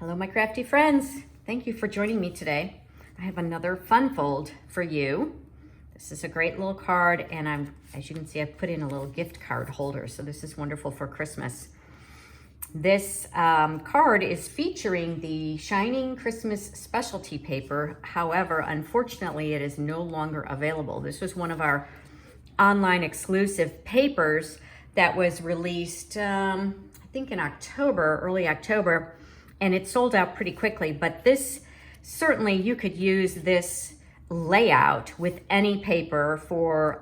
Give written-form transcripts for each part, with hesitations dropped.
Hello, my crafty friends. Thank you for joining me today. I have another fun fold for you. This is a great little card, and as you can see, I've put in a little gift card holder, so this is wonderful for Christmas. This card is featuring the Shining Christmas specialty paper. However, unfortunately, it is no longer available. This was one of our online exclusive papers that was released, I think in October, early October, and it sold out pretty quickly. But this, certainly you could use this layout with any paper for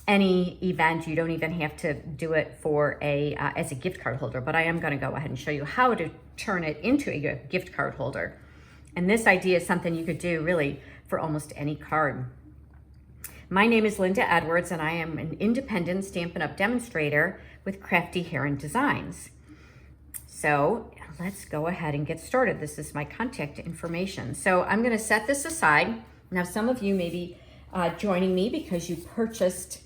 any event. You don't even have to do it for as a gift card holder, but I am going to go ahead and show you how to turn it into a gift card holder. And this idea is something you could do really for almost any card. My name is Linda Edwards, and I am an independent Stampin' Up! Demonstrator with Crafty Heron Designs. So let's go ahead and get started. This is my contact information. So I'm going to set this aside. Now, some of you may be joining me because you purchased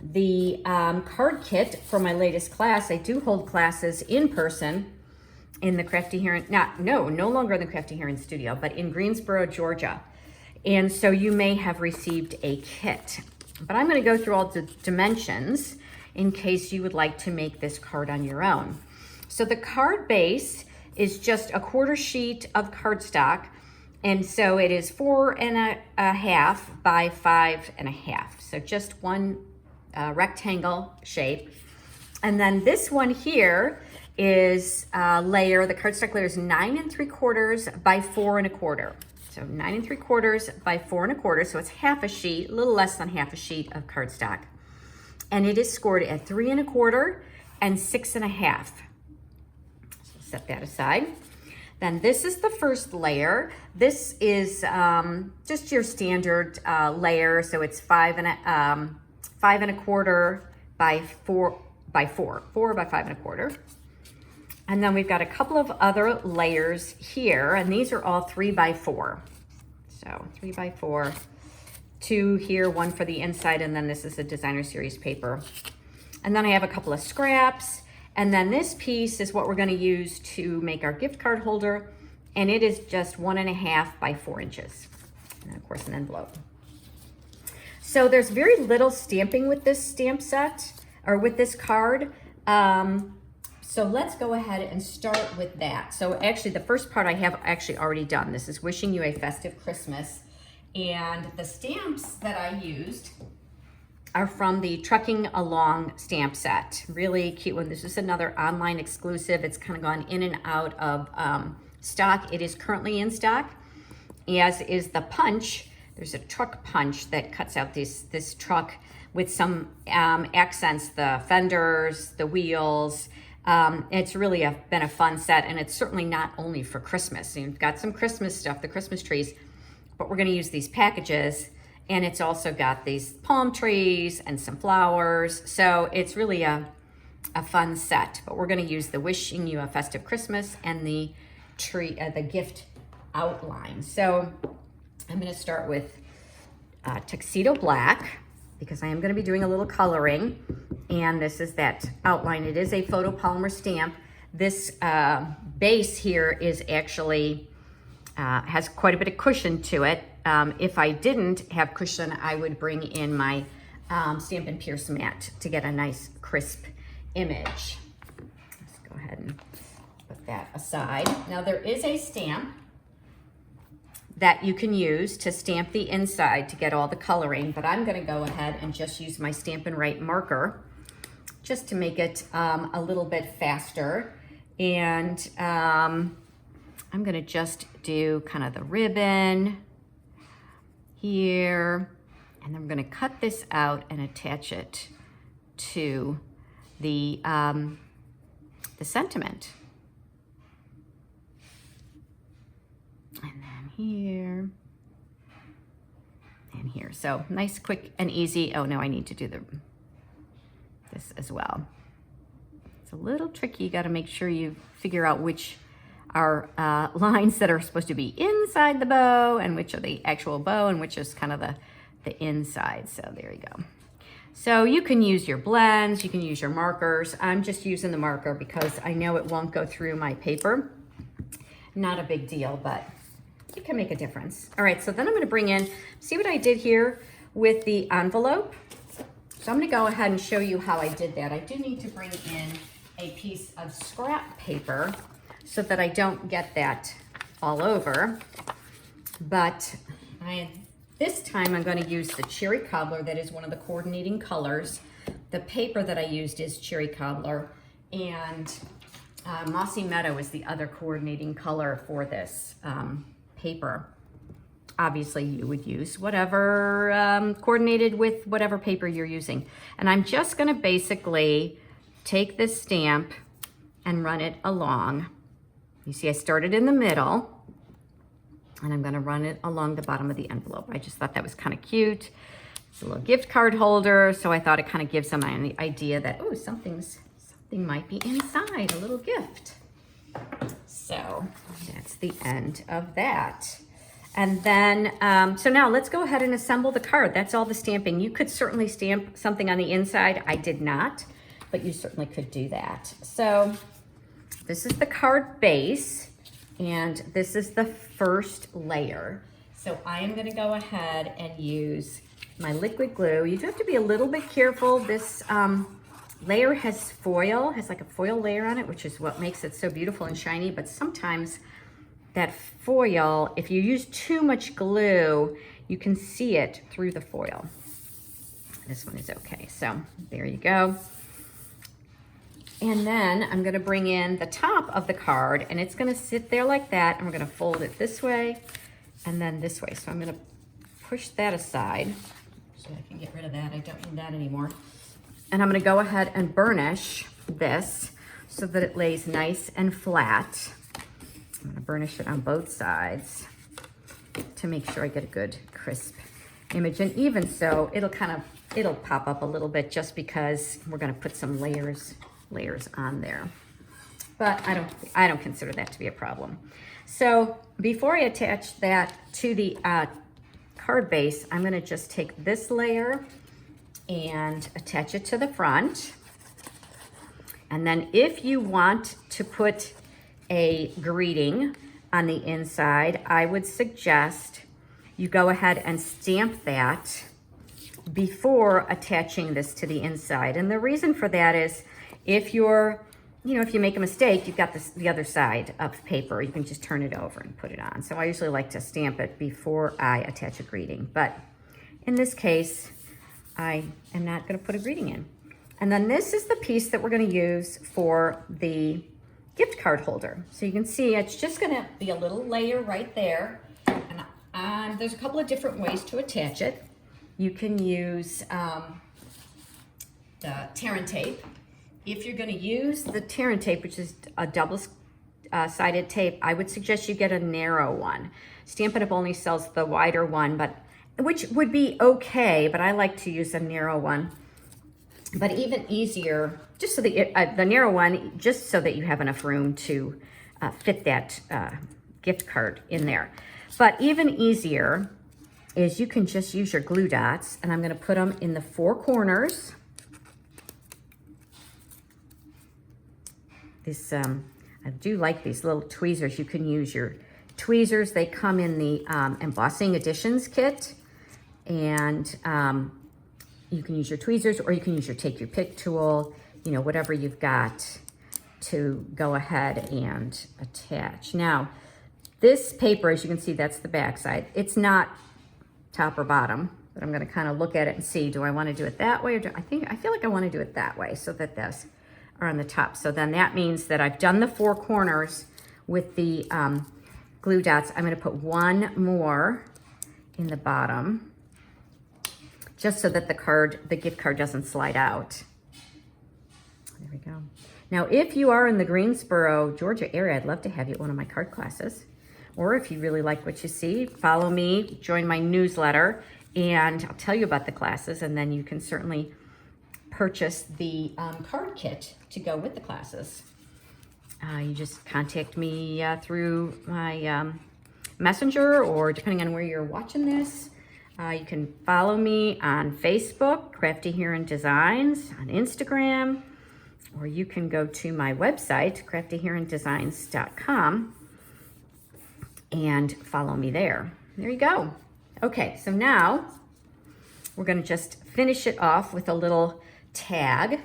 the card kit for my latest class. I do hold classes in person in the Crafty Heron, no longer in the Crafty Heron studio, but in Greensboro, Georgia. And so you may have received a kit, but I'm going to go through all the dimensions in case you would like to make this card on your own. So the card base is just a quarter sheet of cardstock, and so it is 4.5 by 5.5. So just one rectangle shape. And then this one here is layer. The cardstock layer is 9 3/4 by 4 1/4. So 9 3/4 by 4 1/4. So it's half a sheet, a little less than half a sheet of cardstock. And it is scored at 3 1/4 and 6.5. So set that aside. Then this is the first layer. This is just your standard layer. So it's 5 1/4 by 4 by 4 by 5 1/4. And then we've got a couple of other layers here, and these are all 3 by 4. So 3 by 4, 2 here, 1 for the inside, and then this is a designer series paper. And then I have a couple of scraps, and then this piece is what we're going to use to make our gift card holder, and it is just 1.5 by 4 inches. And then of course an envelope. So there's very little stamping with this stamp set, or with this card. So let's go ahead and start with that. So actually the first part I have actually already done. This is wishing you a festive Christmas. And the stamps that I used are from the Trucking Along stamp set. Really cute one. This is another online exclusive. It's kind of gone in and out of stock. It is currently in stock, as is the punch. There's a truck punch that cuts out this truck with some accents, the fenders, the wheels. It's really been a fun set, and it's certainly not only for Christmas. You've got some Christmas stuff, the Christmas trees, but we're going to use these packages, and it's also got these palm trees and some flowers. So it's really a fun set, but we're going to use the wishing you a festive Christmas and the tree, the gift outline. So I'm going to start with tuxedo black, because I am going to be doing a little coloring, and this is that outline. It is a photopolymer stamp. This base here is actually has quite a bit of cushion to it. If I didn't have cushion, I would bring in my Stampin' Pierce mat to get a nice crisp image. Let's go ahead and put that aside. Now there is a stamp that you can use to stamp the inside to get all the coloring, but I'm going to go ahead and just use my Stampin' Right marker just to make it a little bit faster. And I'm going to just do kind of the ribbon here, and I'm going to cut this out and attach it to the sentiment. And then here and here. So nice, quick, and easy. Oh, no, I need to do this as well. It's a little tricky. You got to make sure you figure out which are lines that are supposed to be inside the bow and which are the actual bow and which is kind of the inside. So there you go. So you can use your blends, you can use your markers. I'm just using the marker because I know it won't go through my paper. not a big deal, but it can make a difference. All right, so then I'm gonna bring in, see what I did here with the envelope? So I'm gonna go ahead and show you how I did that. I do need to bring in a piece of scrap paper so that I don't get that all over. But this time I'm going to use the Cherry Cobbler. That is one of the coordinating colors. The paper that I used is Cherry Cobbler, and Mossy Meadow is the other coordinating color for this paper. Obviously you would use whatever coordinated with whatever paper you're using. And I'm just going to basically take this stamp and run it along. You see I started in the middle, and I'm gonna run it along the bottom of the envelope. I just thought that was kind of cute. It's a little gift card holder, so I thought it kind of gives them an idea that, oh, something might be inside, a little gift. So that's the end of that. And then, so now let's go ahead and assemble the card. That's all the stamping. You could certainly stamp something on the inside. I did not, but you certainly could do that. So this is the card base, and this is the first layer. So I am gonna go ahead and use my liquid glue. You do have to be a little bit careful. This layer has foil, has like a foil layer on it, which is what makes it so beautiful and shiny, but sometimes that foil, if you use too much glue, you can see it through the foil. This one is okay, so there you go. And then I'm gonna bring in the top of the card, and it's gonna sit there like that, and we're gonna fold it this way and then this way. So I'm gonna push that aside so I can get rid of that. I don't need that anymore. And I'm gonna go ahead and burnish this so that it lays nice and flat. I'm gonna burnish it on both sides to make sure I get a good crisp image. And even so, it'll pop up a little bit just because we're gonna put some layers on there. But I don't consider that to be a problem. So before I attach that to the card base, I'm gonna just take this layer and attach it to the front. And then if you want to put a greeting on the inside, I would suggest you go ahead and stamp that before attaching this to the inside. And the reason for that is if you make a mistake, you've got the other side of paper. You can just turn it over and put it on. So I usually like to stamp it before I attach a greeting. But in this case, I am not gonna put a greeting in. And then this is the piece that we're gonna use for the gift card holder. So you can see it's just gonna be a little layer right there. And there's a couple of different ways to attach it. You can use the tear and tape. If you're gonna use the tear and tape, which is a double-sided tape, I would suggest you get a narrow one. Stampin' Up! Only sells the wider one, which would be okay, but I like to use a narrow one. But even easier, just so that the narrow one, just so that you have enough room to fit that gift card in there. But even easier is you can just use your glue dots, and I'm gonna put them in the four corners. I do like these little tweezers. You can use your tweezers. They come in the Embossing Editions kit, and you can use your tweezers, or you can use take your pick tool, whatever you've got to go ahead and attach. Now, this paper, as you can see, that's the back side. It's not top or bottom, but I'm gonna kind of look at it and see, do I wanna do it that way, or I feel like I wanna do it that way so that those are on the top. So then that means that I've done the four corners with the glue dots. I'm gonna put one more in the bottom, just so that the gift card doesn't slide out. There we go. Now, if you are in the Greensboro, Georgia area, I'd love to have you at one of my card classes. Or if you really like what you see, follow me, join my newsletter, and I'll tell you about the classes, and then you can certainly purchase the card kit to go with the classes. You just contact me through my messenger, or depending on where you're watching this, you can follow me on Facebook, Crafty Heron Designs, on Instagram, or you can go to my website, craftyherondesigns.com, and follow me there. There you go. Okay, so now we're gonna just finish it off with a little tag.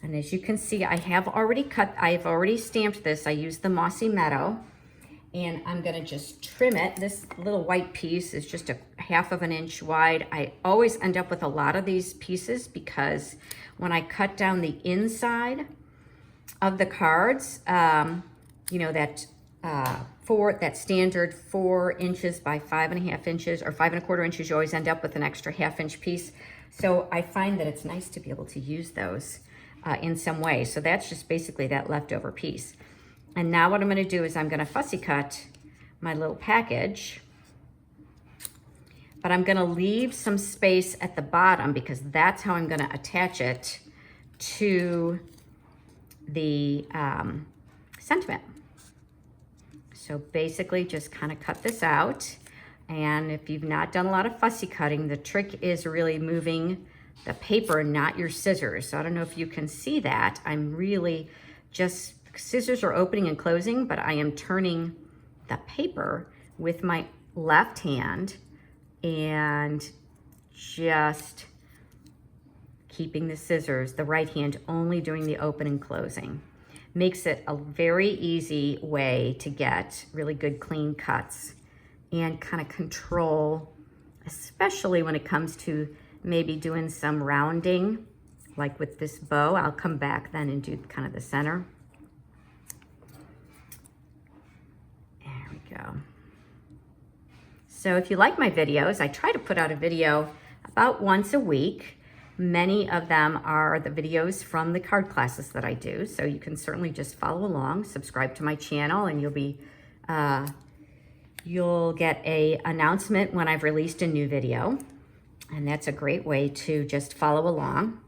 And as you can see, I've already stamped this. I used the Mossy Meadow, and I'm gonna just trim it. This little white piece is just a 1/2 inch wide. I always end up with a lot of these pieces because when I cut down the inside of the cards, you know, that standard 4 inches by 5.5 inches or 5 1/4 inches, you always end up with an extra 1/2 inch piece. So I find that it's nice to be able to use those in some way. So that's just basically that leftover piece. And now what I'm gonna do is I'm gonna fussy cut my little package, but I'm gonna leave some space at the bottom because that's how I'm gonna attach it to the sentiment. So basically just kind of cut this out. And if you've not done a lot of fussy cutting, the trick is really moving the paper, not your scissors. So I don't know if you can see that. I'm really just, scissors are opening and closing, but I am turning the paper with my left hand and just keeping the scissors, the right hand only doing the open and closing. Makes it a very easy way to get really good clean cuts and kind of control, especially when it comes to maybe doing some rounding, like with this bow. I'll come back then and do kind of the center. There we go. So if you like my videos, I try to put out a video about once a week. Many of them are the videos from the card classes that I do, so you can certainly just follow along, subscribe to my channel, and you'll get an announcement when I've released a new video. And that's a great way to just follow along.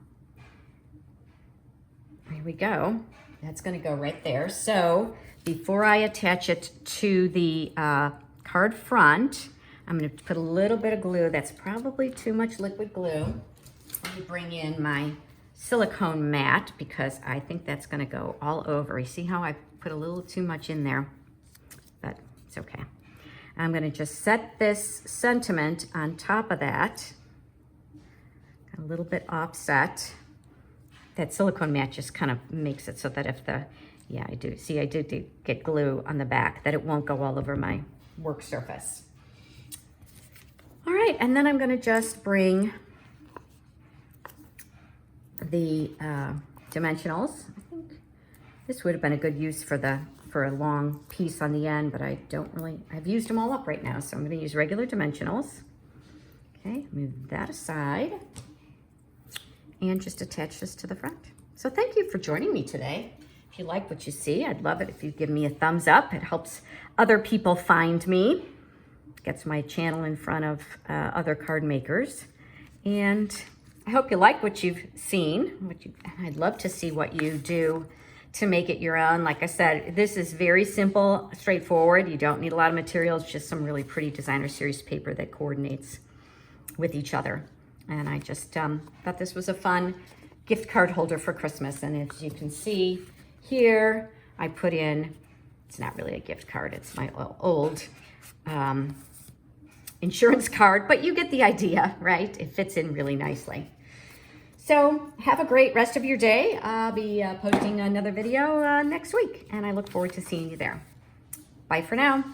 Here we go. That's gonna go right there. So before I attach it to the card front, I'm gonna put a little bit of glue. That's probably too much liquid glue. Let me bring in my silicone mat because I think that's gonna go all over. You see how I put a little too much in there, but it's okay. I'm gonna just set this sentiment on top of that, a little bit offset. That silicone mat just kind of makes it so that if the, yeah, I did get glue on the back, that it won't go all over my work surface. All right, and then I'm gonna just bring the dimensionals. I think this would have been a good use for a long piece on the end, but I've used them all up right now, so I'm gonna use regular dimensionals. Okay, move that aside and just attach this to the front. So thank you for joining me today. If you like what you see, I'd love it if you give me a thumbs up. It helps other people find me, gets my channel in front of other card makers. And I hope you like what you've seen. I'd love to see what you do to make it your own. Like I said, this is very simple, straightforward. You don't need a lot of materials, just some really pretty designer series paper that coordinates with each other. And I just thought this was a fun gift card holder for Christmas. And as you can see here, I put in, it's not really a gift card, it's my old insurance card, but you get the idea, right? It fits in really nicely. So have a great rest of your day. I'll be posting another video next week, and I look forward to seeing you there. Bye for now.